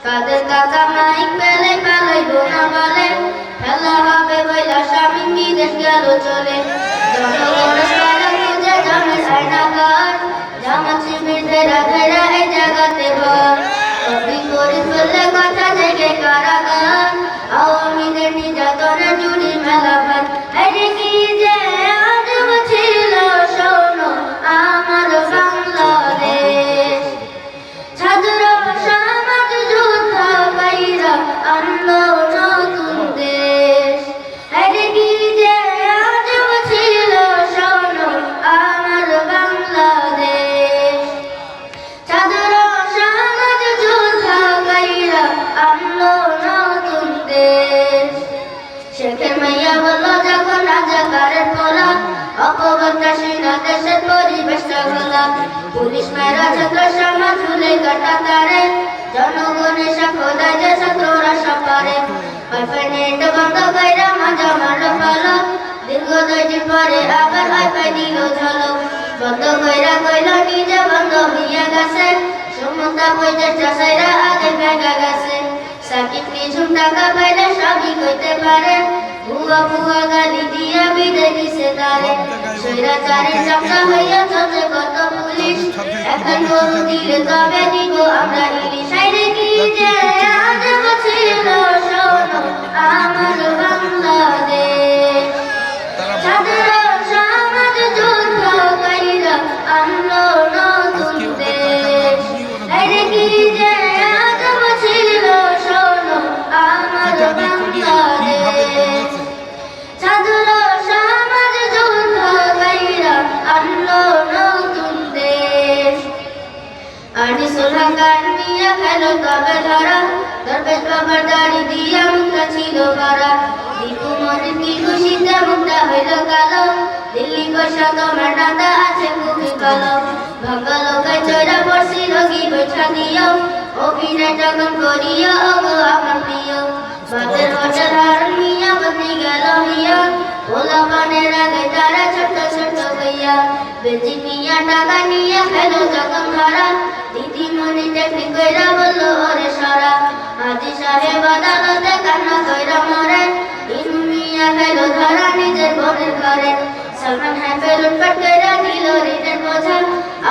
কাদের কাকা মাইক পেলে পালাইব না বলে, খেলা হবে বইলা স্বামী বিদেশ গেল চলে। জনগণের সারা খুঁজে জমের আয়নাঘর, জামাত শিবিরদের ধেরা এই জায়গাতে ভর। কবি করে ফেললে কথা জেগে কারাগার, আওয়ামীদের নির্যাতনের জুড়ি মেলা ভার। এই কি যে আজব ছিল শোনো আমার বাংলাদেশ, ছাত্র সমাজ যুদ্ধ কইরা আনলো নতুন দেশ। এই কি যে আজব ছিল শোনো আমার বাংলাদেশ, ছাত্র সমাজ যুদ্ধ কইরা আনলো নতুন দেশ। শেখের মাইয়া বলল যখন রাজাকারের পোলা, অপবর্তাসী না দেশের পরিবেশটা গোলা। পুলিশ মেরা ছাত্র সমাজ ভুলে কাটা তারে, জনগণের সাক্ষ্য দেয় যে ছাত্ররা সব পারে। ওয়াইফাই নেট বন্ধ কইরা মাজা মারল পালো, দীর্ঘ 2 দিন পরে আবার ওয়াইফাই দিল ঝলক। বন্ধ কইরা কইল নিজে বন্ধ হইয়া গেছে, সমতা কইতে চাষাইরা আগে ভেঙে গেছে। সাকিব নিঝুম টাকা পাইলে সবই কইতে পারে, ভুয়া ভুয়া গালি দিয়া বিদায় দিছে তারে। স্বৈরাচারের চামচা হইয়া চলছে কত পুলিশ, এখন গরু দিলে তবে দিব আমরা ইলিশ। আইরে কি যে আজব ছিল শোনো আমার বাংলাদেশ, ছাত্র সমাজ যুদ্ধ কইরা আনলো নতুন দেশ। আইরে কি যে আজব ছিল শোনো আমার বাংলাদেশ, ছাত্র সমাজ যুদ্ধ কইরা আনলো নতুন দেশ। আনিসুল হক নিয়া খেল তবে ধরা, দরবেশ বাবার দাড়ি দিয়া মুখটা ছিল ভরা। দীপু মনির কি খুশিতে মুখটা হইল কালো, দিল্লি বসা তোমার দাদা আছে খুবই ভালো। ভাঙ্গা লোকায় চৈরা পড়ছি রোগী বৈঠা দিও, অভিনয় যখন করিও ওগো আমার প্রিয়। বাদের হোটেল হারুন মিয়া বদলি গেল হিয়া, ওলা পানের আগে তারা ছোট্ট ছোট্ট হইয়া। বেজি মিয়া টাকা নিয়ে খেল যখন ধরা, দিদিমণি টেকনিক কইরা বলল ওরে সরা। হাজি সাহেব আদালতে কান্না কইরা মরে, ইনু মিয়া খেল ধরা নিজের বোনের ঘরে। সালমান হাফে লুটপাট কইরা নিল ঋণের বোঝা,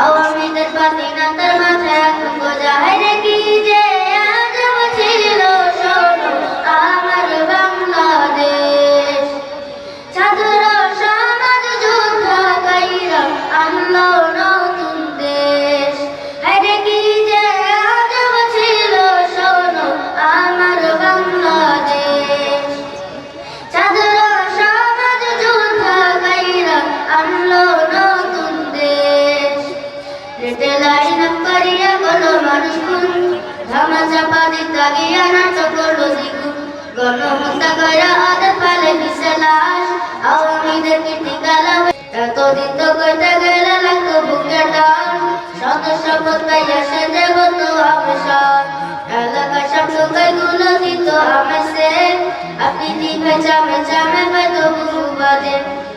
আওয়ামীদের পাতি নাতার মাথায় এখন বোঝা। হায়রে কি যে আজব ছিল শোনো আমার বাংলাদেশ, ছাত্র সমাজ যুদ্ধ কইরা আনলো নতুন দেশ। হায়রে কি যে আজব ছিল শোনো আমার বাংলাদেশ, ছাত্র সমাজ যুদ্ধ কইরা আনলো নতুন দেশ। রেটে লাইন করিয়া গেল মানুষ খুন, ধামা চাপা দিতা গিয়া নাটক করলো দ্বিগুণ। গণহত্যা কইরা আদর পালে মিশে লাশ, আওয়ামীদের কীর্তি গালা। এতদিন তো কইতে গেলে লাগতো বুকের টান, সদস্য পদ পাইয়া সে যে হতো আমেশান। এলাকার সব লোকাই গুলো দিত আমেশে, আপনি দিবে